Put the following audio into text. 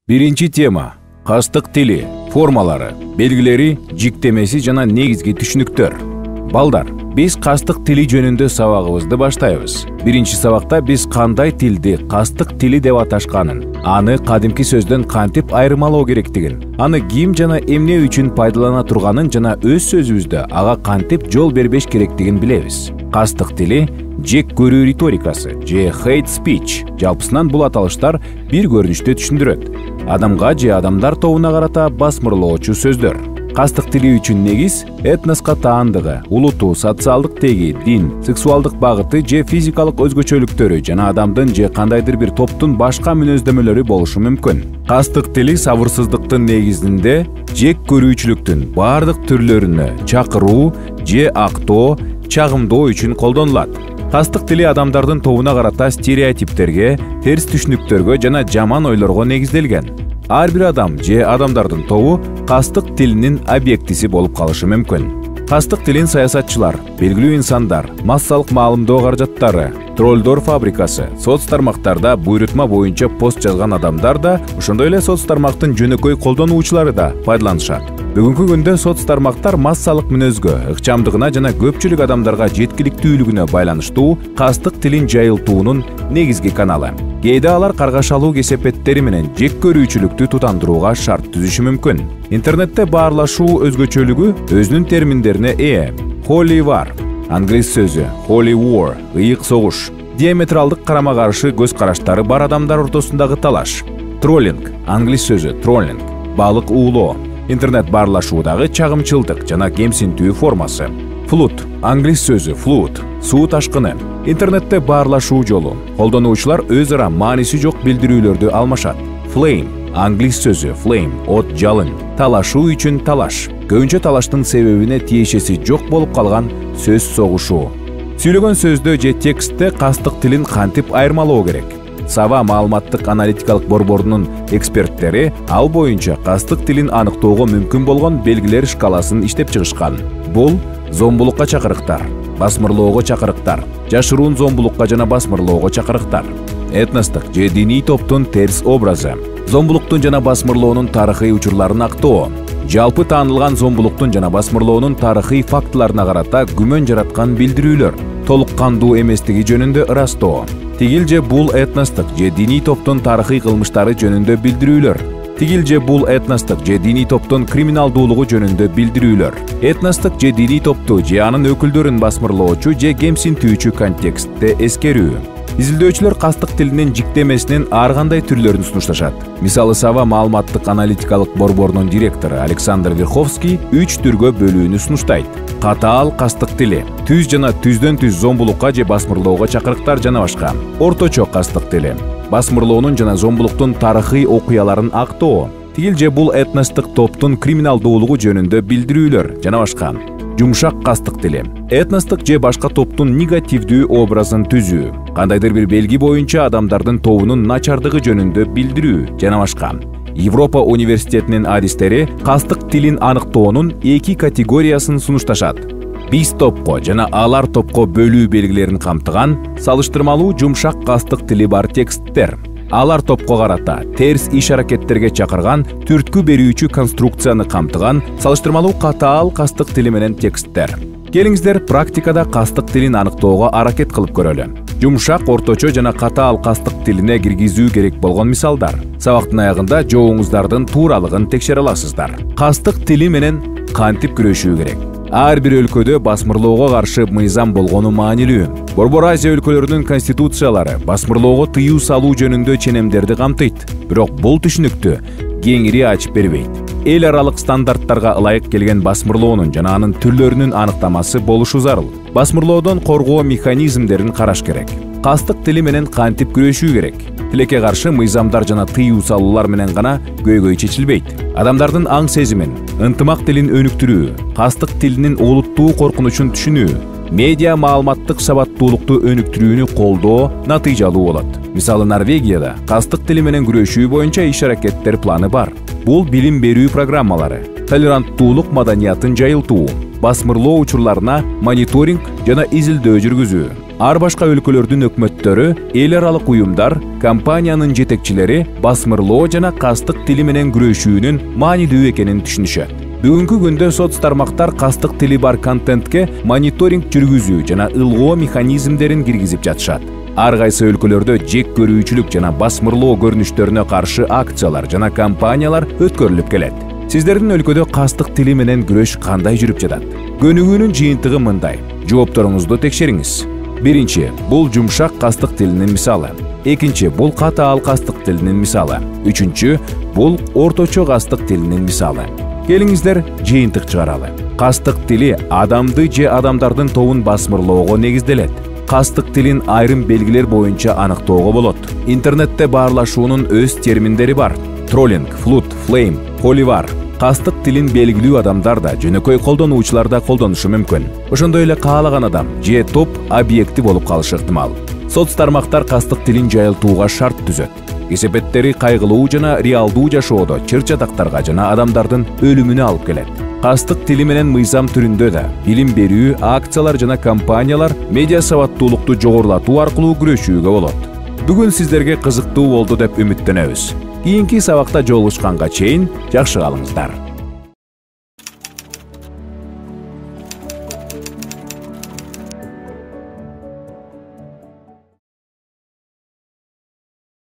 Birinci tema: кастык тили, формалары, белгилери, жиктемеси жана негизги түшүнүктөр. Балдар, биз кастык тили жөнүндө сабагыбызды баштайбыз. Биринчи сабакта биз кандай тилди кастык тили деп аташканын, аны кадимки сөздөн кантип айырмалоо керектигин, аны ким жана эмне үчүн пайдалана турганын жана өз сөзүбүздө ага кантип жол бербеш керектигин билебиз. Кастык тили жек көрүү риторикасы же hate speech жалпысынан бул аталыштар бир көрүнүштө түшүндүрөт. Адамга же адамдар тобуна карата басмырлоочу сөздөр. Кастык тили үчүн негиз этноска таандыгы, улуту, социалдык теги, дин, сексуалдык багыты же физикалык өзгөчөлүктөрү жана адамдын же кандайдыр бир топтун башка мүнөздөмөлөрү болушу мүмкүн. Кастык тили сабырсыздыктын негизинде жек көрүүчүлүктүн бардык түрлөрүнө чакыруу же актоо, чагымдоо үчүн колдонулат. Кастык тили адамдардын тобуна карата стереотиптерге, терс түшүнүктөргө жана жаман ойлорго негизделген. Ар бир адам же адамдардын тобу кастык тилинин объектиси болуп калышы мүмкүн. Кастык тилин саясатчылар, белгилүү инсандар, массалык маалымдоо каражаттары, троллдор фабрикасы, соц тармактарда буйрутма боюнча пост жазган адамдар да, ошондой эле соц тармактын жөнөкөй колдонуучулары да пайдаланышат. Бүгүнкү күндө соц тармактар массалык мүнөзгө, ыкчамдыгына жана көпчүлүк адамдарга жеткиликтүүлүгүнө байланыштуу кастык тилин жайылтуунун негизги каналы. Кээде алар каргашалуу кесепеттери менен жек көрүүчүлүктү тутандырууга шарт түзүшү мүмкүн. Интернетте баарлашуу өзгөчөлүгү өзүнүн терминдерине ээ. Holy war, англис сөзү holy war, ыйык согуш. Диаметралдык карама-каршы көз караштары бар адамдар ортосундагы талаш. Троллинг, англис сөзү trolling, балык уулоо. Интернет баарлашуудагы чагымчылдык жана кемсинтүү формасы. Флут, англис сөзү flood, суу ташкыны. Интернетте баарлашуу жолу. Колдонуучулар өз ара мааниси жок билдирүүлөрдү алмашат. Flame, англис сөзү flame, от жалын. Талашуу үчүн талаш. Көбүнчө талаштын себебине тиешеси жок болуп калган сөз согушуу. Сүйлөгөн сөздө же текстте кастык тилин кантип айырмалоо керек? Саба маалыматтык аналитикалык борборунун эксперттери ал боюнча кастык тилин аныктоого мүмкүн болгон белгилер шкаласын иштеп чыгышкан. Бул зомбулукка чакырыктар, басмырлоого чакырыктар, жашыруун зомбулукка жана басмырлоого чакырыктар, этностук же диний топтун терс образы, зомбулуктун жана басмырлоонун тарыхый учурларын актоо, жалпы таанылган зомбулуктун жана басмырлоонун тарыхый фактыларына карата күмөн жараткан билдирүүлөр, толук кандуу эместиги жөнүндө ырастоо. Тигил же бул этностук же диний топтун тарыхый кылмыштары жөнүндө билдирүүлөр. Тигил же бул этностук же диний топтун криминалдуулугу жөнүндө билдирүүлөр. Этностук же диний топту же анын өкүлдөрүн басмырлоочу же кемсинтүүчү контекстте эскерүү. Изилдөөчүлөр кастык тилинин жиктемесинин ар кандай түрлөрүн сунушташат. Мисалы Саба маалыматтык аналитикалык борборунун директору Александр Верховский 3 түргө бөлүүнү сунуштайт. Катаал кастык тили, түз жана түздөн түз зомбулукка же басмырлоого чакырыктар жана башка. Орточо кастык тили, басмырлоонун жана зомбулуктун тарыхый окуяларын актоо. Тигил же бул этностук топтун криминалдуулугу жөнүндө билдирүүлөр жана башка. Жумшак кастык тили, этностук же башка топтун негативдүү образын түзүү, кандайдыр бир белги боюнча адамдардын тобунун начардыгы жөнүндө билдирүү жана башка. Европа университетинин адистери кастык тилин аныктоонун 2 категориясын сунушташат. Биз топко жана алар топко бөлүү белгилерин камтыган салыштырмалуу жумшак кастык тили бар тексттер. Алар топко карата терс иш-аракеттерге чакырган түрткү берүүчү конструкцияны камтыган салыштырмалуу катаал кастык тили менен тексттер. Келиңиздер практикада кастык тилин аныктоого аракет кылып көрөлү. Жумшак, орточо жана катаал кастык тилине киргизүү керек болгон мисалдар. Сабактын аягында жообуңуздардын тууралыгын текшере аласыздар. Кастык тили менен кантип күрөшүү керек? Ар бир өлкөдө басмырлоого каршы мыйзам болгону маанилүү. Борбор Азия өлкөлөрүнүн конституциялары басмырлоого тыюу салуу жөнүндө ченемдерди камтыйт. Бирок бул түшүнүктү кеңири ачып бербейт. Эл аралык стандарттарга ылайык келген басмырлоонун жана анын түрлөрүнүн аныктамасы болушу зарыл. Басмырлоодон коргоо механизмдерин караш керек. Кастык тили менен кантип күрөшүү керек? Тилекке каршы мыйзамдар жана тыюу салуулар менен гана көйгөй чечилбейт. Адамдардын аң сезимин, ынтымак тилин өнүктүрүү, кастык тилинин олуттуу коркунучун түшүнүү, медиа маалыматтык сабаттуулукту өнүктүрүүнү колдоо натыйжалуу болот. Мисалы Норвегияда кастык тили менен күрөшүү боюнча иш-аракеттер планы бар. Бул билим берүү программалары, толеранттуулук маданиятын жайылтуу, басмырлоо учурларына мониторинг жана изилдөө жүргүзүү, ар башка өлкөлөрдүн өкмөттөрү, эл аралык уюмдар, компаниянын жетекчилери басмырлоо жана кастык тили менен күрөшүүнүн маанилүү экенин түшүнүшөт. Бүгүнкү күндө соц тармактар кастык тили бар контентке мониторинг жүргүзүү жана ылгоо механизмдерин киргизип жатышат. Ар кайсы өлкөлөрдө жек көрүүчүлүк жана басмырлоо көрүнүштөрүнө каршы акциялар жана кампаниялар өткөрүлүп келет. Сиздердин өлкөдө кастык тили менен күрөш кандай жүрүп жатат? Көнүгүүнүн жыйынтыгы мындай. Жоопторуңузду текшериңиз. Биринчи, бул жумшак кастык тилинин мисалы. Экинчи, бул катаал кастык тилинин мисалы. Үчүнчү, бул орточо кастык тилинин мисалы. Келиңиздер жыйынтык чыгаралы. Кастык тили адамды же адамдардын тобун басмырлоого негизделет. Кастык тилин айрым белгилер боюнча аныктоого болот. Интернетте баарлашуунун өз терминдери бар. Троллинг, флут, флейм, холивар. Кастык тилин белгилүү адамдар да, жөнөкөй колдонуучулар да колдонушу мүмкүн. Ошондой эле каалаган адам же топ объекти болуп калышы ыктымал. Соц тармактар кастык тилин жайылтууга шарт түзөт. Кесепеттери кайгылуу жана реалдуу жашоодо чыр-чатактарга жана адамдардын өлүмүнө алып келет. Кастык тили менен мыйзам түрүндө да билим берүү, акциялар жана компаниялар медиа сабаттуулукту жогорулатуу аркылуу күрөшүүгө болот. Бүгүн сиздерге кызыктуу болду деп үмүттөнөбүз. Кийинки сабакта жолугушканга чейин жакшы калыңыздар.